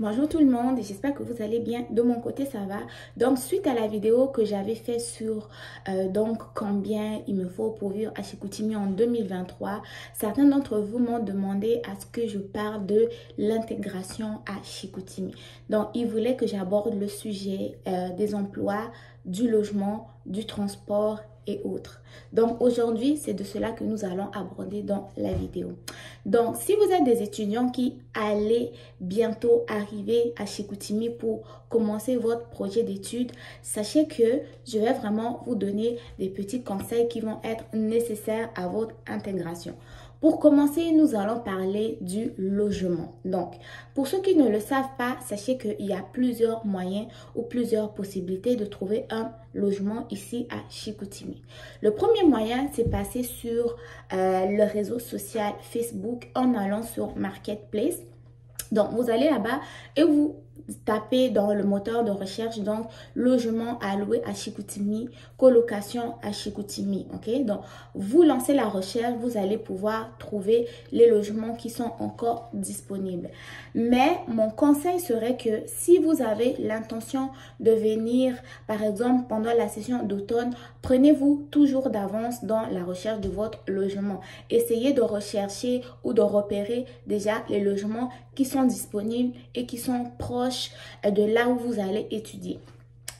Bonjour tout le monde, j'espère que vous allez bien. De mon côté, ça va. Donc, suite à la vidéo que j'avais fait sur combien il me faut pour vivre à Chicoutimi en 2023, certains d'entre vous m'ont demandé à ce que je parle de l'intégration à Chicoutimi. Donc, ils voulaient que j'aborde le sujet des emplois, du logement, du transport et autres. Donc aujourd'hui, c'est de cela que nous allons aborder dans la vidéo. Donc si vous êtes des étudiants qui allez bientôt arriver à Chicoutimi pour commencer votre projet d'études, sachez que je vais vraiment vous donner des petits conseils qui vont être nécessaires à votre intégration. Pour commencer, nous allons parler du logement. Donc, pour ceux qui ne le savent pas, sachez qu'il y a plusieurs moyens ou plusieurs possibilités de trouver un logement ici à Chicoutimi. Le premier moyen, c'est passer sur le réseau social Facebook en allant sur Marketplace. Donc, vous allez là-bas et vous tapez dans le moteur de recherche, donc, logement à louer à Chicoutimi, colocation à Chicoutimi, ok? Donc, vous lancez la recherche, vous allez pouvoir trouver les logements qui sont encore disponibles. Mais, mon conseil serait que si vous avez l'intention de venir, par exemple, pendant la session d'automne, prenez-vous toujours d'avance dans la recherche de votre logement. Essayez de rechercher ou de repérer déjà les logements qui sont disponibles et qui sont proches de là où vous allez étudier.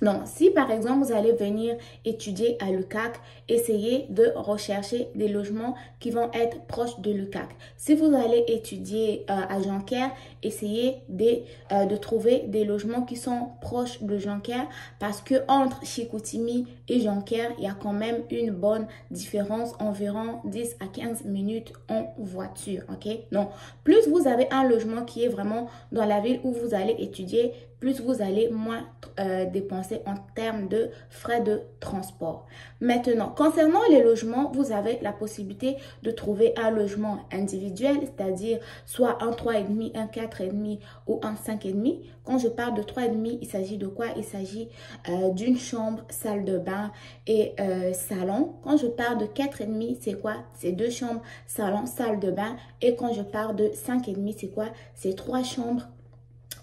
Donc, si par exemple, vous allez venir étudier à l'UQAC, essayez de rechercher des logements qui vont être proches de l'UQAC. Si vous allez étudier à Jonquière, essayez de trouver des logements qui sont proches de Jonquière parce que entre Chicoutimi et Jonquière, il y a quand même une bonne différence, environ 10 à 15 minutes en voiture, ok? Donc, plus vous avez un logement qui est vraiment dans la ville où vous allez étudier, plus vous allez moins dépenser en termes de frais de transport. Maintenant, concernant les logements, vous avez la possibilité de trouver un logement individuel, c'est-à-dire soit un 3,5, un 4,5 ou un 5,5. Quand je parle de 3,5, il s'agit de quoi? Il s'agit d'une chambre, salle de bain et salon. Quand je parle de 4,5, c'est quoi? C'est 2 chambres, salon, salle de bain. Et quand je parle de 5,5, c'est quoi? C'est 3 chambres,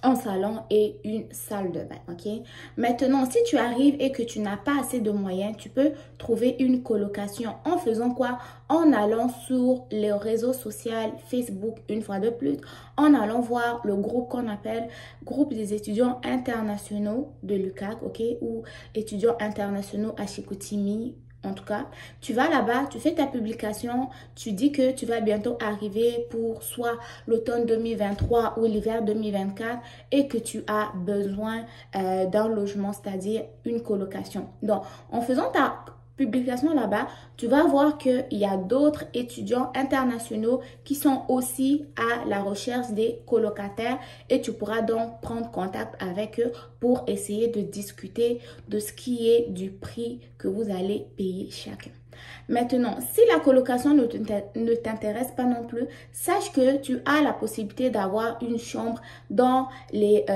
un salon et une salle de bain, ok? Maintenant, si tu arrives et que tu n'as pas assez de moyens, tu peux trouver une colocation en faisant quoi? En allant sur les réseaux sociaux, Facebook, une fois de plus, en allant voir le groupe qu'on appelle groupe des étudiants internationaux de l'UQAC, ok? Ou étudiants internationaux à Chicoutimi. En tout cas, tu vas là-bas, tu fais ta publication, tu dis que tu vas bientôt arriver pour soit l'automne 2023 ou l'hiver 2024 et que tu as besoin d'un logement, c'est-à-dire une colocation. Donc, en faisant ta publication là-bas, tu vas voir qu'il y a d'autres étudiants internationaux qui sont aussi à la recherche des colocataires et tu pourras donc prendre contact avec eux pour essayer de discuter de ce qui est du prix que vous allez payer chacun. Maintenant, si la colocation ne t'intéresse pas non plus, sache que tu as la possibilité d'avoir une chambre dans les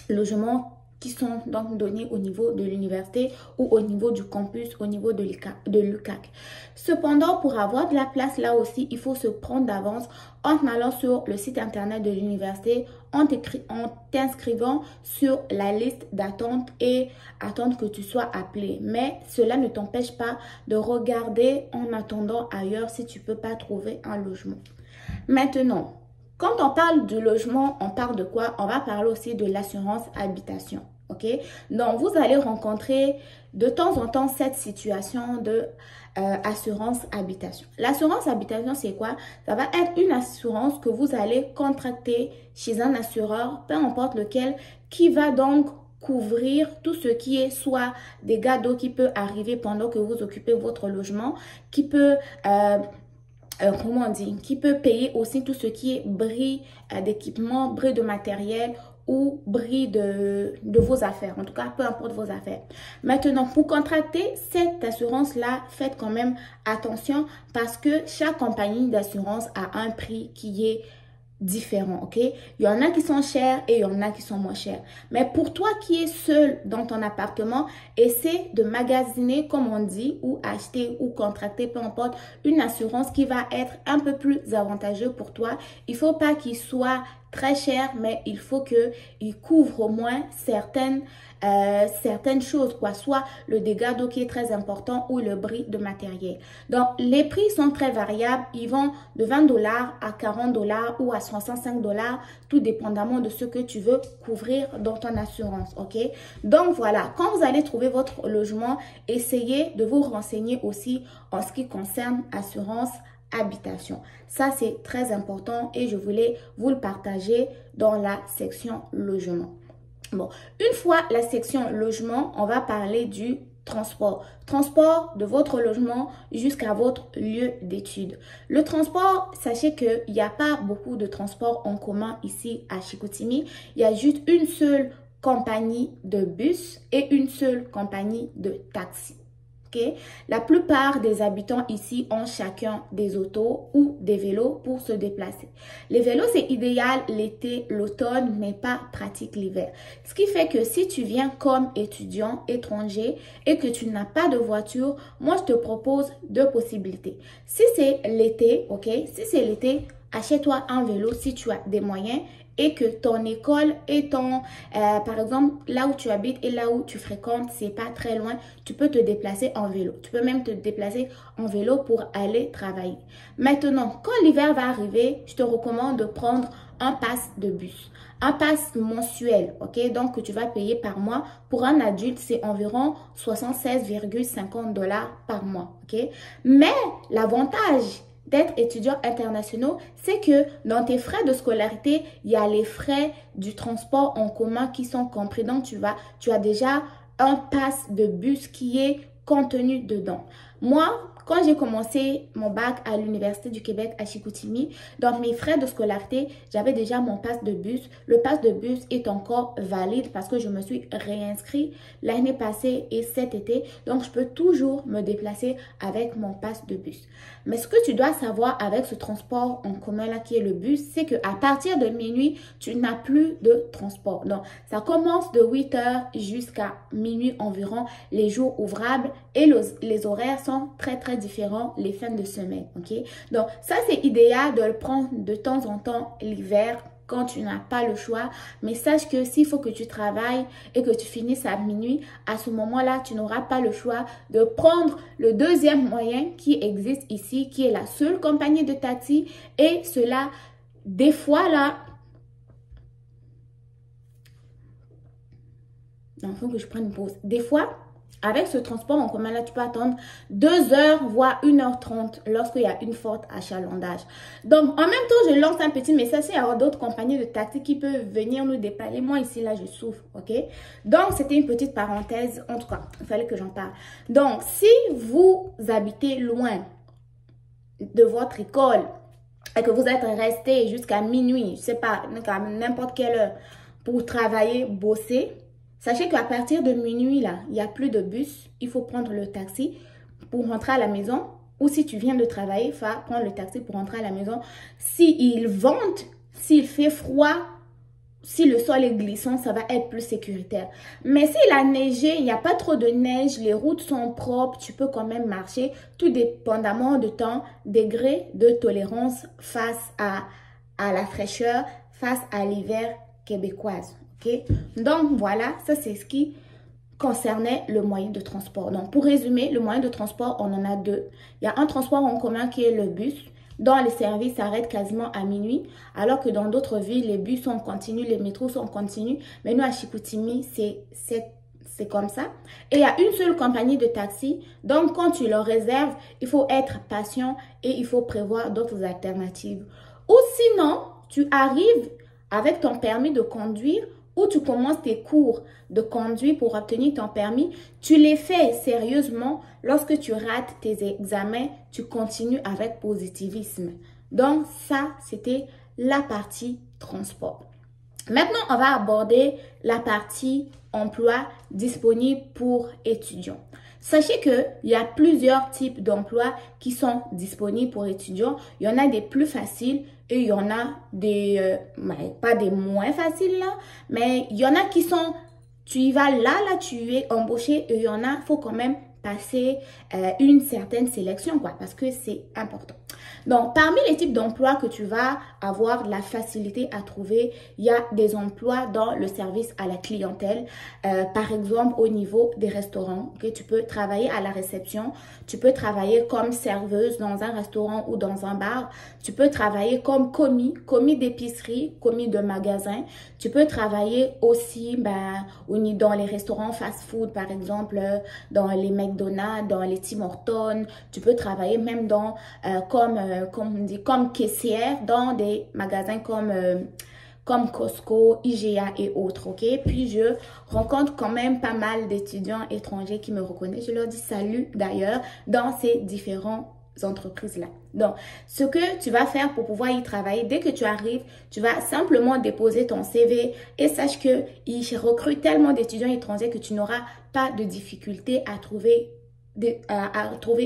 logements qui sont donc donnés au niveau de l'université ou au niveau du campus, au niveau de l'UQAC. Cependant, pour avoir de la place là aussi, il faut se prendre d'avance en allant sur le site internet de l'université, en t'inscrivant sur la liste d'attente et attendre que tu sois appelé. Mais cela ne t'empêche pas de regarder en attendant ailleurs si tu ne peux pas trouver un logement. Maintenant, quand on parle du logement, on parle de quoi? On va parler aussi de l'assurance habitation. Ok, donc vous allez rencontrer de temps en temps cette situation de assurance habitation. L'assurance habitation, c'est quoi? Ça va être une assurance que vous allez contracter chez un assureur, peu importe lequel, qui va donc couvrir tout ce qui est soit dégâts d'eau qui peut arriver pendant que vous occupez votre logement, qui peut comment on dit, qui peut payer aussi tout ce qui est bris d'équipement, bris de matériel ou bris de vos affaires. En tout cas, peu importe vos affaires. Maintenant, pour contracter cette assurance-là, faites quand même attention parce que chaque compagnie d'assurance a un prix qui est différent, ok? Il y en a qui sont chers et il y en a qui sont moins chers. Mais pour toi qui es seul dans ton appartement, essaie de magasiner, comme on dit, ou acheter ou contracter, peu importe, une assurance qui va être un peu plus avantageuse pour toi. Il ne faut pas qu'il soit très cher, mais il faut qu'il couvre au moins certaines choses, quoi, soit le dégât d'eau qui est très important ou le bris de matériel. Donc, les prix sont très variables. Ils vont de 20 $ à 40 $ ou à 65 $, tout dépendamment de ce que tu veux couvrir dans ton assurance, ok? Donc, voilà, quand vous allez trouver votre logement, essayez de vous renseigner aussi en ce qui concerne assurance habitation. Ça, c'est très important et je voulais vous le partager dans la section logement. Bon, une fois la section logement, on va parler du transport. Transport de votre logement jusqu'à votre lieu d'études. Le transport, sachez qu'il n'y a pas beaucoup de transports en commun ici à Chicoutimi. Il y a juste une seule compagnie de bus et une seule compagnie de taxi. Okay? La plupart des habitants ici ont chacun des autos ou des vélos pour se déplacer. Les vélos, c'est idéal l'été, l'automne, mais pas pratique l'hiver. Ce qui fait que si tu viens comme étudiant étranger et que tu n'as pas de voiture, moi, je te propose deux possibilités. Si c'est l'été, ok? Si c'est l'été, achète-toi un vélo si tu as des moyens et que ton école et par exemple, là où tu habites et là où tu fréquentes, c'est pas très loin, tu peux te déplacer en vélo. Tu peux même te déplacer en vélo pour aller travailler. Maintenant, quand l'hiver va arriver, je te recommande de prendre un pass de bus. Un pass mensuel, ok? Donc, que tu vas payer par mois. Pour un adulte, c'est environ 76,50 $ par mois, ok? Mais l'avantage d'être étudiant international, c'est que dans tes frais de scolarité, il y a les frais du transport en commun qui sont compris. Donc, tu as déjà un pass de bus qui est contenu dedans. Moi, quand j'ai commencé mon bac à l'Université du Québec à Chicoutimi, dans mes frais de scolarité, j'avais déjà mon pass de bus. Le pass de bus est encore valide parce que je me suis réinscrit l'année passée et cet été. Donc, je peux toujours me déplacer avec mon pass de bus. Mais ce que tu dois savoir avec ce transport en commun là qui est le bus, c'est qu'à partir de minuit, tu n'as plus de transport. Donc, ça commence de 8 h jusqu'à minuit environ les jours ouvrables et les horaires sont très différents les fins de semaine, ok? Donc, ça, c'est idéal de le prendre de temps en temps l'hiver quand tu n'as pas le choix. Mais sache que s'il faut que tu travailles et que tu finisses à minuit, à ce moment-là, tu n'auras pas le choix de prendre le deuxième moyen qui existe ici, qui est la seule compagnie de taxi. Et cela, des fois, là... Non, il faut que je prenne une pause. Des fois... Avec ce transport en commun, là, tu peux attendre 2 h, voire 1 h 30 lorsqu'il y a une forte achalandage. Donc, en même temps, je lance un petit message. Il y aura d'autres compagnies de taxi qui peuvent venir nous dépanner. Moi, ici, là, je souffre, ok? Donc, c'était une petite parenthèse. En tout cas, il fallait que j'en parle. Donc, si vous habitez loin de votre école et que vous êtes resté jusqu'à minuit, je sais pas, n'importe quelle heure, pour travailler, bosser, sachez qu'à partir de minuit, là, il n'y a plus de bus. Il faut prendre le taxi pour rentrer à la maison. Ou si tu viens de travailler, il faut prendre le taxi pour rentrer à la maison. S'il vente, s'il fait froid, si le sol est glissant, ça va être plus sécuritaire. Mais s'il a neigé, il n'y a pas trop de neige, les routes sont propres, tu peux quand même marcher, tout dépendamment de ton degré de tolérance face à la fraîcheur, face à l'hiver québécoise. Okay? Donc, voilà, ça c'est ce qui concernait le moyen de transport. Donc, pour résumer, le moyen de transport, on en a deux. Il y a un transport en commun qui est le bus, dont les services s'arrêtent quasiment à minuit, alors que dans d'autres villes, les bus sont en continu, les métros sont en continu. Mais nous, à Chicoutimi, c'est comme ça. Et il y a une seule compagnie de taxi. Donc, quand tu le réserves, il faut être patient et il faut prévoir d'autres alternatives. Ou sinon, tu arrives avec ton permis de conduire ou tu commences tes cours de conduite pour obtenir ton permis, tu les fais sérieusement. Lorsque tu rates tes examens, tu continues avec positivisme. Donc, ça, c'était la partie transport. Maintenant, on va aborder la partie emploi disponible pour étudiants. Sachez qu'il y a plusieurs types d'emplois qui sont disponibles pour étudiants. Il y en a des plus faciles et il y en a des, pas des moins faciles là, mais il y en a qui sont, tu y vas là, tu es embauché et il y en a, il faut quand même passer une certaine sélection, quoi, parce que c'est important. Donc, parmi les types d'emplois que tu vas avoir de la facilité à trouver, il y a des emplois dans le service à la clientèle. Par exemple, au niveau des restaurants, okay? Tu peux travailler à la réception, tu peux travailler comme serveuse dans un restaurant ou dans un bar, tu peux travailler comme commis d'épicerie, commis de magasin, tu peux travailler aussi dans les restaurants fast-food, par exemple, dans les McDonald's, dans les Tim Hortons, tu peux travailler même dans, comme caissière dans des magasins comme Costco, IGA et autres, ok? Puis je rencontre quand même pas mal d'étudiants étrangers qui me reconnaissent. Je leur dis salut d'ailleurs dans ces différentes entreprises-là. Donc, ce que tu vas faire pour pouvoir y travailler, dès que tu arrives, tu vas simplement déposer ton CV et sache qu'ils recrutent tellement d'étudiants étrangers que tu n'auras pas de difficulté à trouver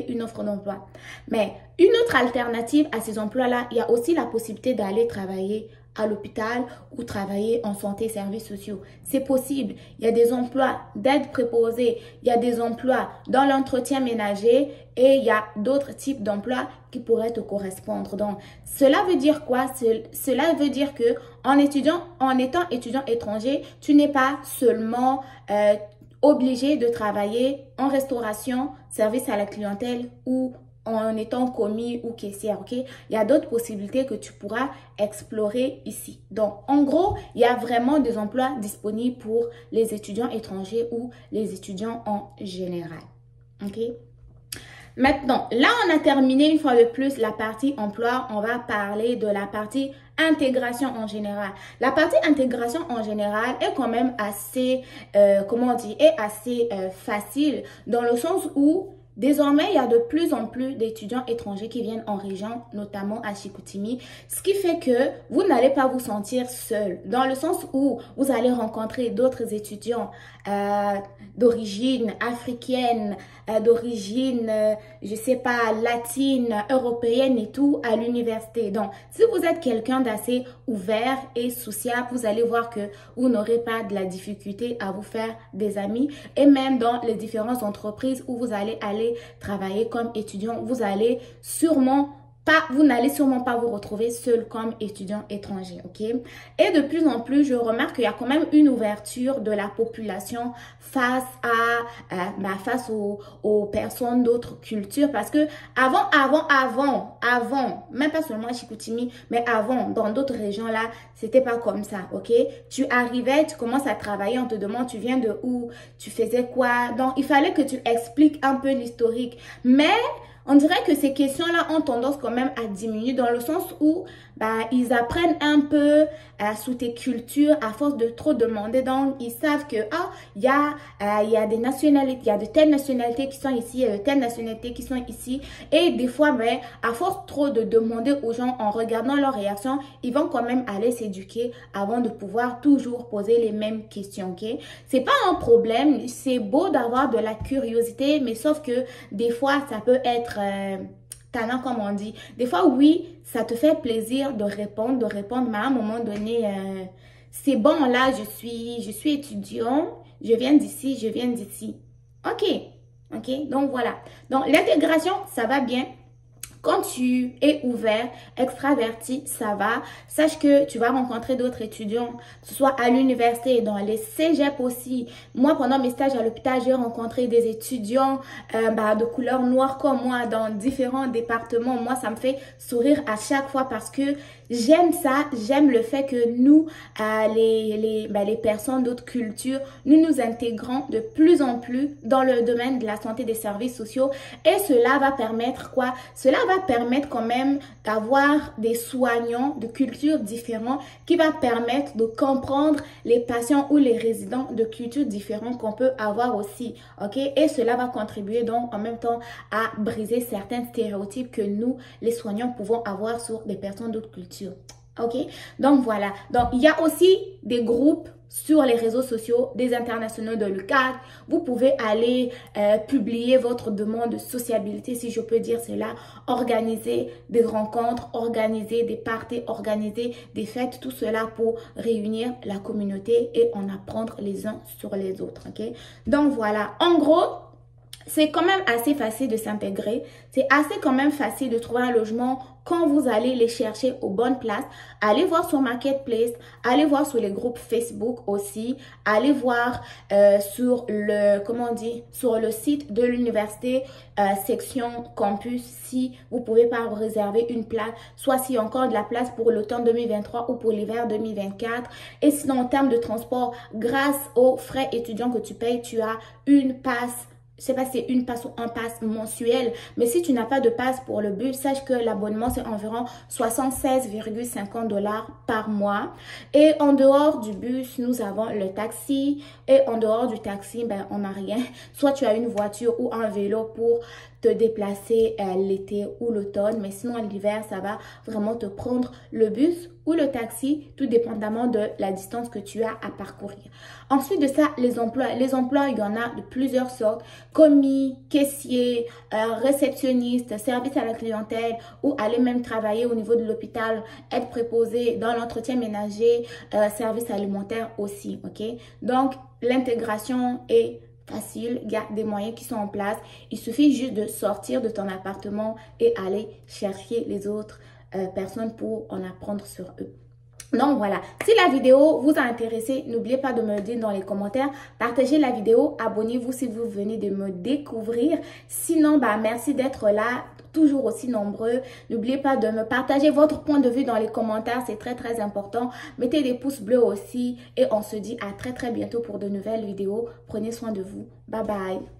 une offre d'emploi. Mais une autre alternative à ces emplois-là, il y a aussi la possibilité d'aller travailler à l'hôpital ou travailler en santé et services sociaux. C'est possible. Il y a des emplois d'aide préposée, il y a des emplois dans l'entretien ménager et il y a d'autres types d'emplois qui pourraient te correspondre. Donc, cela veut dire quoi? Cela veut dire que en étant étudiant étranger, tu n'es pas seulement obligé de travailler en restauration, service à la clientèle ou en étant commis ou caissière, ok? Il y a d'autres possibilités que tu pourras explorer ici. Donc, en gros, il y a vraiment des emplois disponibles pour les étudiants étrangers ou les étudiants en général, ok? Maintenant, là, on a terminé une fois de plus la partie emploi. On va parler de la partie intégration en général. La partie intégration en général est quand même assez, facile dans le sens où désormais, il y a de plus en plus d'étudiants étrangers qui viennent en région, notamment à Chicoutimi, ce qui fait que vous n'allez pas vous sentir seul, dans le sens où vous allez rencontrer d'autres étudiants d'origine africaine, d'origine, je sais pas, latine, européenne et tout, à l'université. Donc, si vous êtes quelqu'un d'assez ouvert et sociable, vous allez voir que vous n'aurez pas de la difficulté à vous faire des amis. Et même dans les différentes entreprises où vous allez aller travailler comme étudiant, vous n'allez sûrement pas vous retrouver seul comme étudiant étranger, ok? Et de plus en plus, je remarque qu'il y a quand même une ouverture de la population face aux personnes d'autres cultures, parce que avant, même pas seulement à Chicoutimi, mais avant, dans d'autres régions là, c'était pas comme ça, ok? Tu arrivais, tu commences à travailler, on te demande tu viens de où, tu faisais quoi, donc il fallait que tu expliques un peu l'historique, mais on dirait que ces questions-là ont tendance quand même à diminuer dans le sens où ils apprennent un peu sous tes cultures à force de trop demander. Donc, ils savent que il y a des nationalités, il y a de telles nationalités qui sont ici, de telles nationalités qui sont ici. Et des fois, à force trop de demander aux gens en regardant leurs réactions, ils vont quand même aller s'éduquer avant de pouvoir toujours poser les mêmes questions, ok? C'est pas un problème, c'est beau d'avoir de la curiosité, mais sauf que des fois, ça peut être tannant, comme on dit. Des fois, oui, ça te fait plaisir de répondre, mais à un moment donné, c'est bon, là, je suis étudiant, je viens d'ici. Ok, donc voilà. Donc, l'intégration, ça va bien. Quand tu es ouvert, extraverti, ça va. Sache que tu vas rencontrer d'autres étudiants, que ce soit à l'université, dans les cégeps aussi. Moi, pendant mes stages à l'hôpital, j'ai rencontré des étudiants de couleur noire comme moi dans différents départements. Moi, ça me fait sourire à chaque fois parce que j'aime ça. J'aime le fait que nous, les personnes d'autres cultures, nous intégrons de plus en plus dans le domaine de la santé des services sociaux. Et cela va permettre quoi? Cela va permettre quand même d'avoir des soignants de cultures différentes qui va permettre de comprendre les patients ou les résidents de cultures différentes qu'on peut avoir aussi, ok? Et cela va contribuer donc en même temps à briser certains stéréotypes que nous, les soignants, pouvons avoir sur des personnes d'autres cultures. Ok, donc voilà. Donc, il y a aussi des groupes sur les réseaux sociaux des internationaux de l'UQAD. Vous pouvez aller publier votre demande de sociabilité, si je peux dire cela, organiser des rencontres, organiser des parties, organiser des fêtes, tout cela pour réunir la communauté et en apprendre les uns sur les autres. Ok, donc voilà. En gros, c'est quand même assez facile de s'intégrer. C'est assez quand même facile de trouver un logement quand vous allez les chercher aux bonnes places. Allez voir sur Marketplace, allez voir sur les groupes Facebook aussi, allez voir sur le, comment on dit, sur le site de l'université, section campus, si vous pouvez pas réserver une place, soit s'il y a encore de la place pour l'automne 2023 ou pour l'hiver 2024. Et sinon, en termes de transport, grâce aux frais étudiants que tu payes, tu as une passe. Je sais pas si c'est une passe ou un pass mensuel, mais si tu n'as pas de passe pour le bus, sache que l'abonnement c'est environ 76,50 $ par mois. Et en dehors du bus, nous avons le taxi. Et en dehors du taxi, ben, on n'a rien. Soit tu as une voiture ou un vélo pour te déplacer l'été ou l'automne, mais sinon l'hiver, ça va vraiment te prendre le bus ou le taxi, tout dépendamment de la distance que tu as à parcourir. Ensuite de ça, les emplois. Les emplois, il y en a de plusieurs sortes. Commis, caissier, réceptionniste, service à la clientèle ou aller même travailler au niveau de l'hôpital, être préposé dans l'entretien ménager, service alimentaire aussi, ok? Donc, l'intégration est facile, il y a des moyens qui sont en place. Il suffit juste de sortir de ton appartement et aller chercher les autres personnes pour en apprendre sur eux. Donc voilà, si la vidéo vous a intéressé, n'oubliez pas de me le dire dans les commentaires. Partagez la vidéo, abonnez-vous si vous venez de me découvrir. Sinon, bah, merci d'être là, toujours aussi nombreux. N'oubliez pas de me partager votre point de vue dans les commentaires, c'est très important. Mettez des pouces bleus aussi et on se dit à très bientôt pour de nouvelles vidéos. Prenez soin de vous. Bye bye.